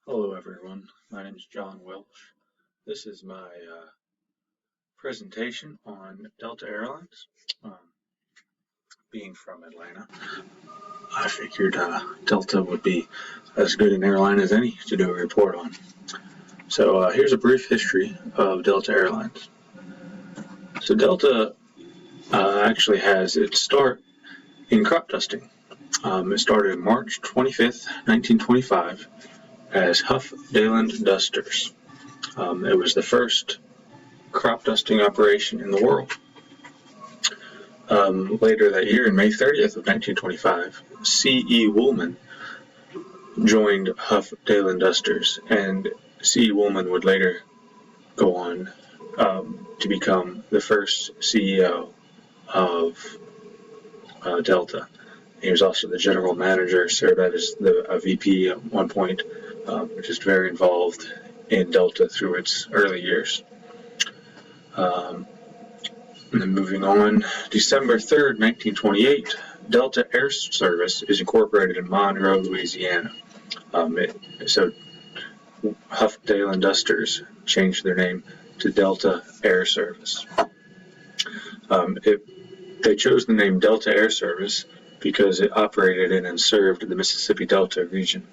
Hello everyone, my name is John Welch. This is my presentation on Delta Airlines. Being from Atlanta, I figured Delta would be as good an airline as any to do a report on. So here's a brief history of Delta Airlines. So Delta actually has its start in crop dusting. It started March 25th, 1925 as Huff Dayland Dusters. It was the first crop dusting operation in the world. Later that year, on May 30th of 1925, C.E. Woolman joined Huff Dayland Dusters, and C.E. Woolman would later go on to become the first CEO of Delta. He was also the general manager, served as a VP at one point, just very involved in Delta through its early years. And then moving on, December 3rd, 1928, Delta Air Service is incorporated in Monroe, Louisiana. So Huff Dayland Dusters changed their name to Delta Air Service. They chose the name Delta Air Service because it operated in and served the Mississippi Delta region.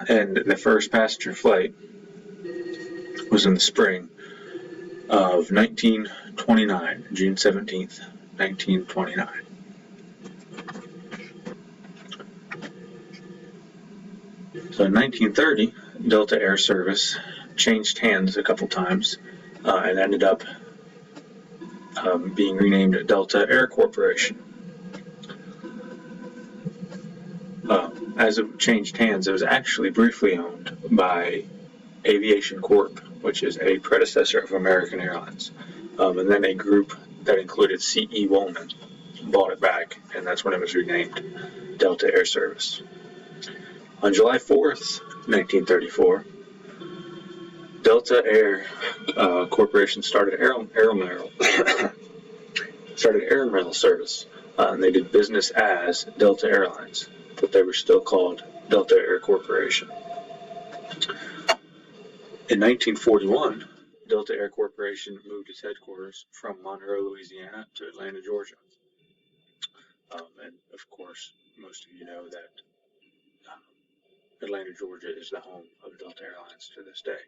And the first passenger flight was in the spring of 1929, June 17th, 1929. So in 1930, Delta Air Service changed hands a couple times and ended up being renamed Delta Air Corporation. As it changed hands, it was actually briefly owned by Aviation Corp, which is a predecessor of American Airlines. And then a group that included C.E. Woolman bought it back, and that's when it was renamed Delta Air Service. On July 4th, 1934, Delta Air Corporation started air mail service, and they did business as Delta Airlines, but they were still called Delta Air Corporation. In 1941, Delta Air Corporation moved its headquarters from Monroe, Louisiana to Atlanta, Georgia. And of course, most of you know that Atlanta, Georgia is the home of Delta Airlines to this day.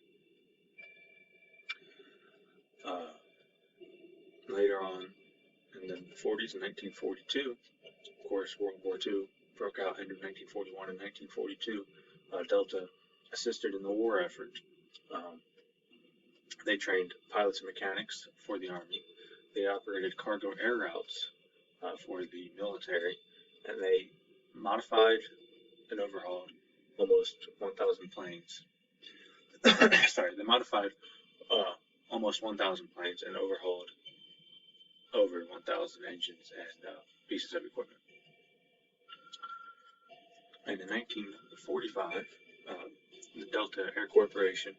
Later on in the 40s, in 1942, of course, World War II broke out in 1941 and 1942. Delta assisted in the war effort. They trained pilots and mechanics for the Army. They operated cargo air routes for the military, and they modified and overhauled almost 1,000 planes. They modified almost 1,000 planes and overhauled over 1,000 engines and pieces of equipment. And in 1945, the Delta Air Corporation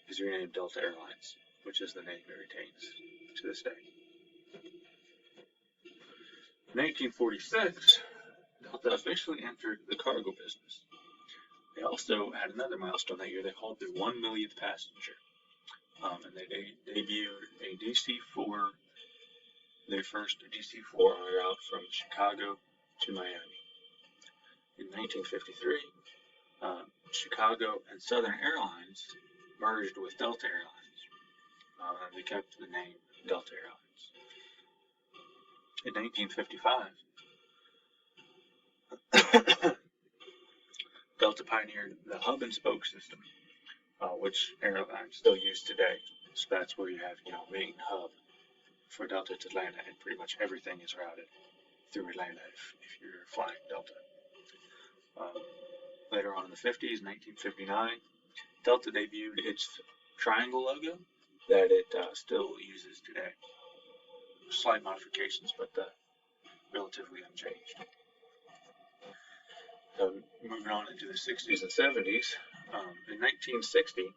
is renamed Delta Airlines, which is the name it retains to this day. In 1946, Delta officially entered the cargo business. They also had another milestone that year. They hauled their 1 millionth passenger, and they debuted a DC-4, their first DC-4 route from Chicago to Miami. In 1953, Chicago and Southern Airlines merged with Delta Airlines, and they kept the name Delta Airlines. In 1955, Delta pioneered the hub and spoke system, which airlines still use today. So that's where you have, main hub for Delta to Atlanta, and pretty much everything is routed through Atlanta if you're flying Delta. Later on in the 50s, 1959, Delta debuted its triangle logo that it still uses today. Slight modifications, but relatively unchanged. Moving on into the 60s and 70s, in 1960,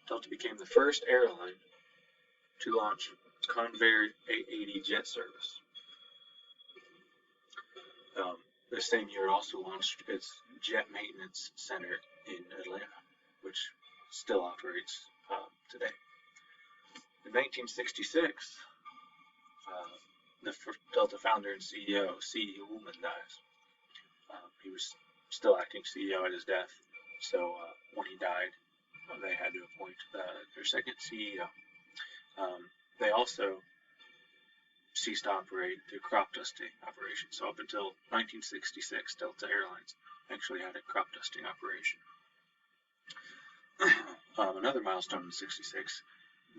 Delta became the first airline to launch Convair 880 jet service. The same year, it also launched its jet maintenance center in Atlanta, which still operates today. In 1966, the Delta founder and CEO, C.E. Ullman, dies. He was still acting CEO at his death, so when he died, they had to appoint their second CEO. They also ceased to operate the crop dusting operation. So up until 1966, Delta Airlines actually had a crop dusting operation. Another milestone in '66,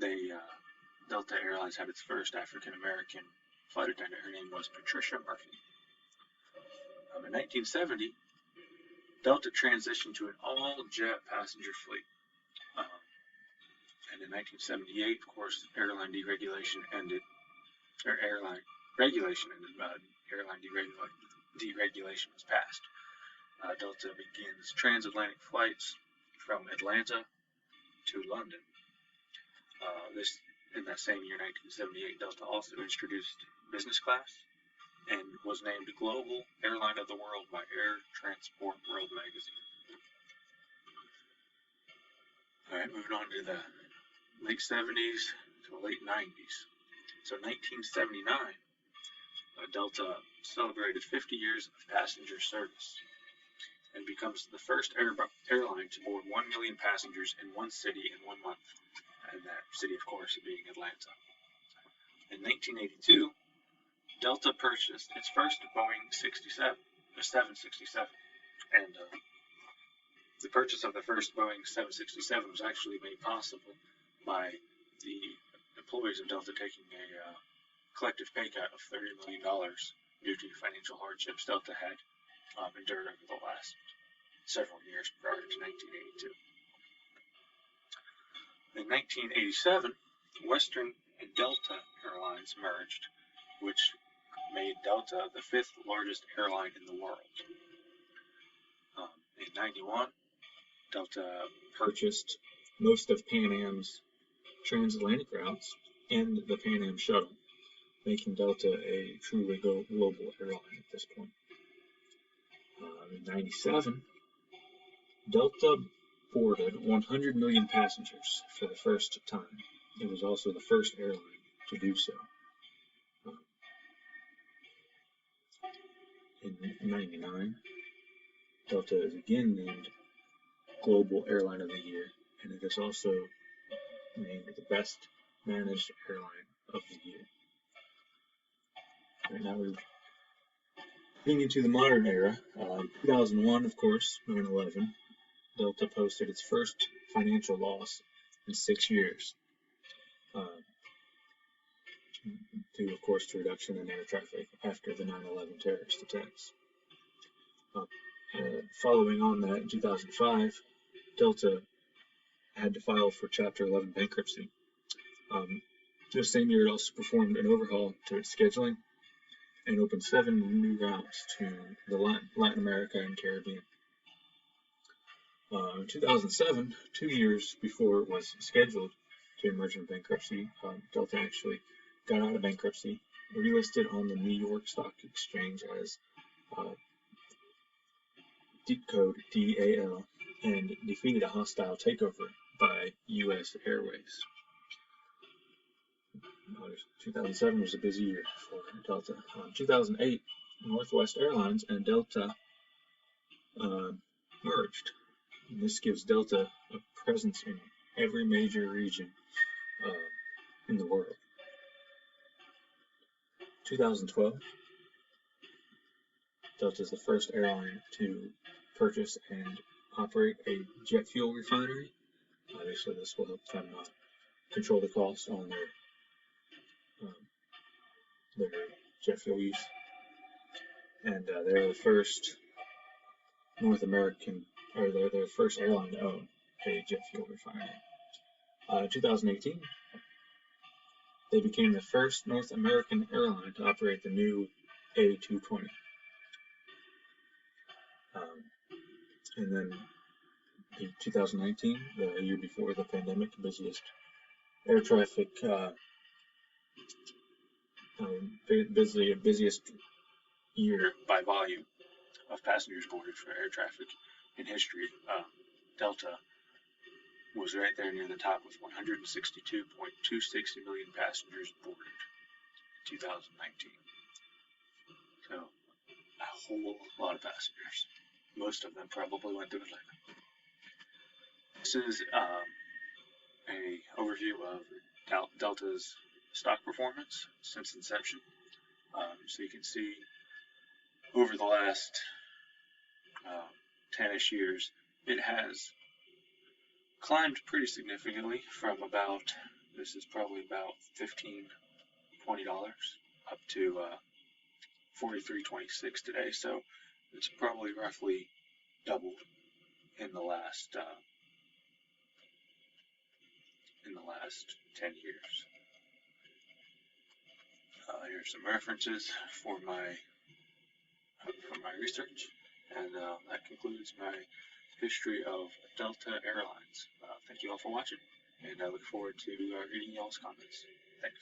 Delta Airlines had its first African-American flight attendant. Her name was Patricia Murphy. In 1970, Delta transitioned to an all-jet passenger fleet. And in 1978, of course, airline regulation ended. Airline deregulation was passed. Delta begins transatlantic flights from Atlanta to London. In that same year, 1978, Delta also introduced business class and was named Global Airline of the World by Air Transport World magazine. All right, moving on to the late 70s to late 90s. So 1979, Delta celebrated 50 years of passenger service and becomes the first airline to board 1 million passengers in one city in 1 month, and that city, of course, being Atlanta. In 1982, Delta purchased its first Boeing 767, and the purchase of the first Boeing 767 was actually made possible by the employees of Delta taking a collective pay cut of $30 million due to financial hardships Delta had endured over the last several years prior to 1982. In 1987, Western and Delta Airlines merged, which made Delta the 5th largest airline in the world. In 1991, Delta purchased most of Pan Am's transatlantic routes and the Pan Am shuttle, making Delta a truly global airline at this point. In 1997, Delta boarded 100 million passengers for the first time. It was also the first airline to do so. In 1999, Delta is again named Global Airline of the Year, and it is also named the Best Managed Airline of the Year. Right now we're getting into the modern era. 2001, of course, 9/11, Delta posted its first financial loss in 6 years, due, of course, to reduction in air traffic after the 9/11 terrorist attacks. Following on that, in 2005, Delta had to file for Chapter 11 bankruptcy. This same year, it also performed an overhaul to its scheduling and opened 7 new routes to the Latin America and Caribbean. In 2007, 2 years before it was scheduled to emerge from bankruptcy, Delta actually got out of bankruptcy, relisted on the New York Stock Exchange as code DAL, and defeated a hostile takeover by U.S. Airways. 2007 was a busy year for Delta. 2008, Northwest Airlines and Delta merged. And this gives Delta a presence in every major region in the world. 2012, Delta is the first airline to purchase and operate a jet fuel refinery. Obviously, this will help them control the costs on their jet fuel use. And they're the first North American, or they're the first airline to own a jet fuel refinery. 2018, they became the first North American airline to operate the new A220. And then in 2019, the year before the pandemic, busiest air traffic, busiest year by volume of passengers boarded for air traffic in history, Delta was right there near the top with 162.260 million passengers boarded in 2019. So a whole lot of passengers. Most of them probably went to Atlanta. This is a overview of Delta's stock performance since inception. So you can see over the last 10-ish years, it has climbed pretty significantly from about, this is probably about $15, $20 up to $43.26 today. So it's probably roughly doubled in the last 10 years. Here's some references for my research, and that concludes my history of Delta Airlines. Thank you all for watching, and I look forward to reading y'all's comments. Thanks.